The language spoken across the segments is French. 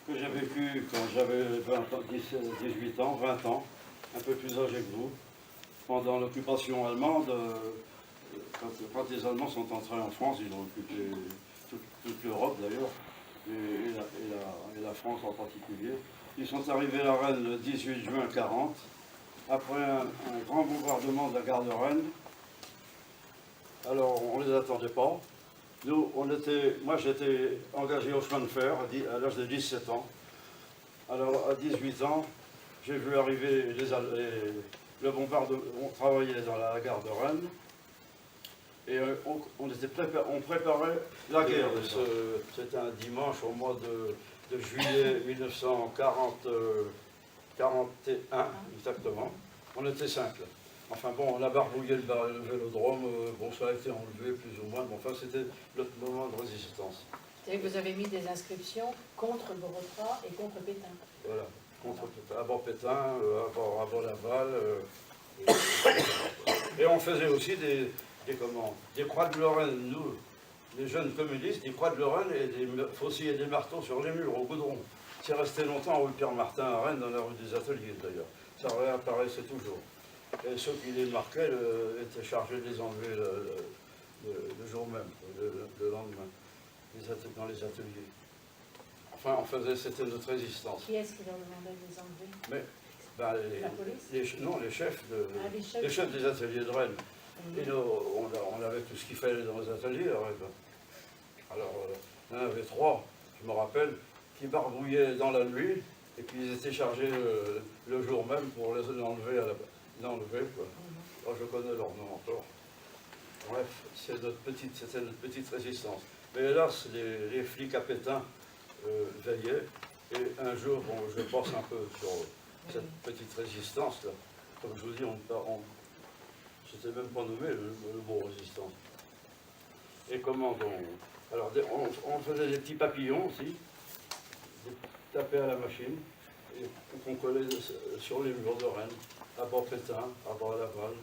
que j'ai vécu quand j'avais 18 ans, 20 ans, un peu plus âgé que vous, pendant l'occupation allemande. Quand les Allemands sont entrés en France, ils ont occupé toute l'Europe d'ailleurs, et la France en particulier. Ils sont arrivés à Rennes le 18 juin 1940, après un grand bombardement de la gare de Rennes. Alors on ne les attendait pas. Nous, moi j'étais engagé au chemin de fer à l'âge de 17 ans. Alors à 18 ans, j'ai vu arriver le bombardement. On travaillait dans la gare de Rennes et on préparait la guerre. C'était un dimanche au mois de juillet 1941 exactement. On était 5 là. Enfin bon, on a barbouillé le vélodrome, bon ça a été enlevé plus ou moins, mais enfin c'était notre moment de résistance. C'est-à-dire que vous avez mis des inscriptions contre Borotra et contre Pétain. Voilà, contre Pétain, avant Pétain, avant Laval. Et on faisait aussi des croix de Lorraine, nous, les jeunes communistes, des croix de Lorraine et des faucilles et des marteaux sur les murs, au goudron. C'est resté longtemps rue Pierre-Martin à Rennes, dans la rue des Ateliers d'ailleurs. Ça réapparaissait toujours. Et ceux qui les marquaient étaient chargés de les enlever le jour même, le lendemain, dans les ateliers. Enfin, c'était notre résistance. Qui est-ce qui leur demandait de les enlever? Mais, la police? Non, les chefs, les chefs des ateliers de Rennes. Et nous, on avait tout ce qu'il fallait dans les ateliers à Rennes. Alors, il y en avait 3, je me rappelle, qui barbouillaient dans la nuit, et puis ils étaient chargés le jour même pour les enlever quoi. Moi, je connais leur nom encore. Bref, c'était notre petite résistance. Mais hélas, les flics à Pétain veillaient, et un jour, bon, je pense un peu sur cette petite résistance là. Comme je vous dis, c'était même pas nommé le mot résistance. Et comment alors, on faisait des petits papillons aussi, taper à la machine, et qu'on collait sur les murs de Rennes, à bord Pétain, à bord Laval,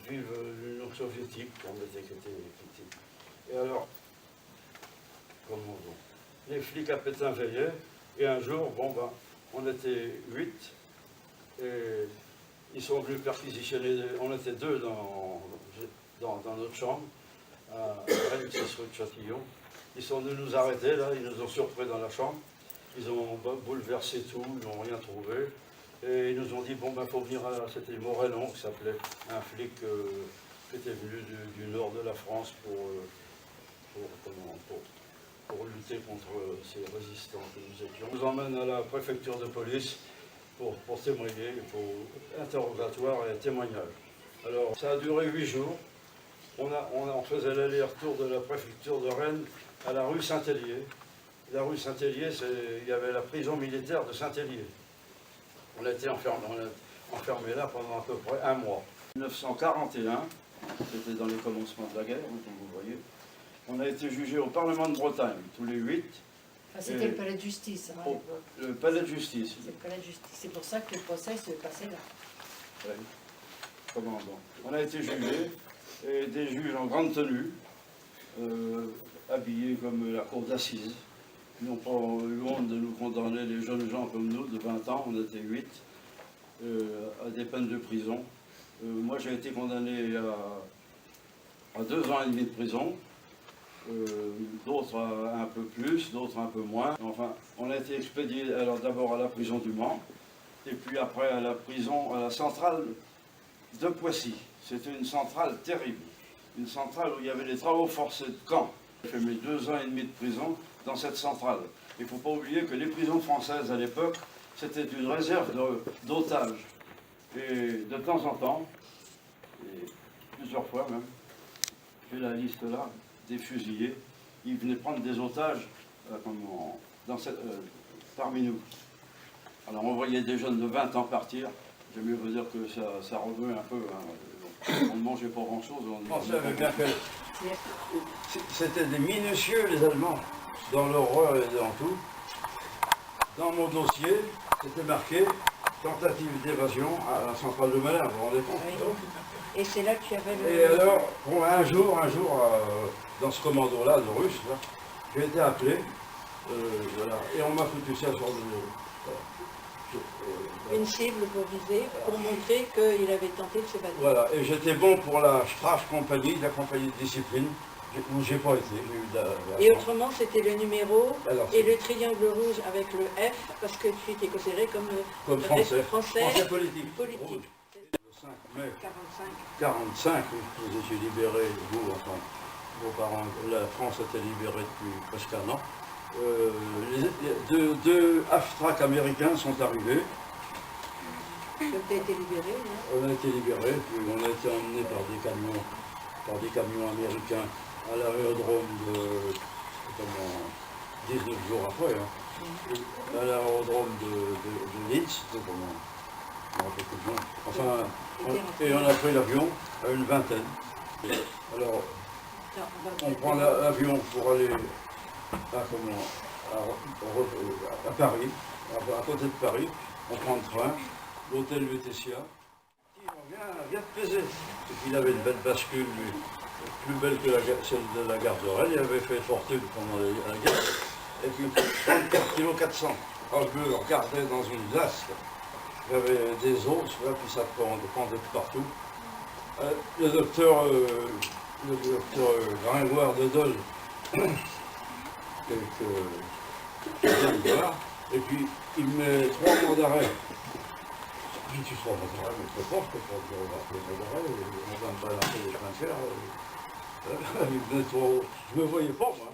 vive l'Union soviétique, on était quittés. Et alors, les flics à Pétain veillaient, et un jour, on était 8, et ils sont venus perquisitionner, on était 2 dans notre chambre, à Rennes, 6 rue de Châtillon. Ils sont venus nous arrêter, là, ils nous ont surpris dans la chambre, ils ont bouleversé tout, ils n'ont rien trouvé. Et ils nous ont dit, faut venir c'était Morellon qui s'appelait, un flic qui était venu du nord de la France pour lutter contre ces résistants que nous étions. On nous emmène à la préfecture de police pour témoigner, pour interrogatoire et témoignage. Alors, ça a duré 8 jours. On faisait l'aller-retour de la préfecture de Rennes à la rue Saint-Hélier. La rue Saint-Hélier, il y avait la prison militaire de Saint-Hélier. On a été enfermés là pendant à peu près 1 mois. En 1941, c'était dans les commencements de la guerre, comme vous voyez, on a été jugé au Parlement de Bretagne, tous les 8. C'était le palais de justice. Le palais de justice. C'est le palais de justice. C'est pour ça que le procès se passait là. Oui. Comment donc? On a été jugés, et des juges en grande tenue, habillés comme la cour d'assises. Ils n'ont pas eu honte de nous condamner, les jeunes gens comme nous, de 20 ans, on était 8, à des peines de prison. Moi, j'ai été condamné à 2 ans et demi de prison, d'autres un peu plus, d'autres un peu moins. Enfin, on a été expédié alors d'abord à la prison du Mans, et puis après à la centrale de Poissy. C'était une centrale terrible, une centrale où il y avait des travaux forcés de camp. J'ai fait mes 2 ans et demi de prison dans cette centrale. Il ne faut pas oublier que les prisons françaises à l'époque, c'était une réserve d'otages. Et de temps en temps, et plusieurs fois même, j'ai la liste là, des fusillés, ils venaient prendre des otages parmi nous. Alors on voyait des jeunes de 20 ans partir, j'aime mieux vous dire que ça revenait un peu, hein. On ne mangeait pas grand-chose. C'était des minutieux les Allemands, dans l'horreur et dans tout. Dans mon dossier, c'était marqué tentative d'évasion à la centrale de Malin, vous vous rendez compte? Oui. Et c'est là que tu avais le... Et alors, un jour, dans ce commando-là, de russe, j'ai été appelé Voilà. Et on m'a foutu ça sur le... Une cible pour viser, pour montrer qu'il avait tenté de s'évader. Voilà, et j'étais bon pour la Strafkompanie, la compagnie de discipline, où j'ai pas été. J'ai eu de la Et chance. autrement, c'était le numéro Alors, et le triangle rouge avec le F, parce que tu étais considéré comme comme français. français Politique. politique. Rouge. Le 5 mai 45. 45, vous étiez libérés, vous, enfin, vos parents, la France était libérée depuis presque un an. Deux Aftrak américains sont arrivés. Tu as été libéré, non? On a été libérés, puis on a été emmenés par des camions américains à l'aérodrome de 19 jours après, hein, à l'aérodrome de Leeds, enfin, et on a pris l'avion à une vingtaine. Alors, on prend l'avion pour aller à Paris, à côté de Paris, on prend le train, l'hôtel Lutetia. Viens te peser. Et puis il avait une belle bascule, lui, plus belle que celle de la gare d'Orel. Il avait fait fortune pendant la guerre. Et puis 34 kg 400. Quand je me regardais dans une glace, j'avais des os, là, puis ça pendait de partout. Le docteur Gringoire de Dole, que je viens de voir, et puis il me met 3 mois d'arrêt. Je dis, 3 mois d'arrêt, mais très fort, je peux pas dire 3 mois d'arrêt, on va me balancer les chemins de fer. Je me voyais pas, moi.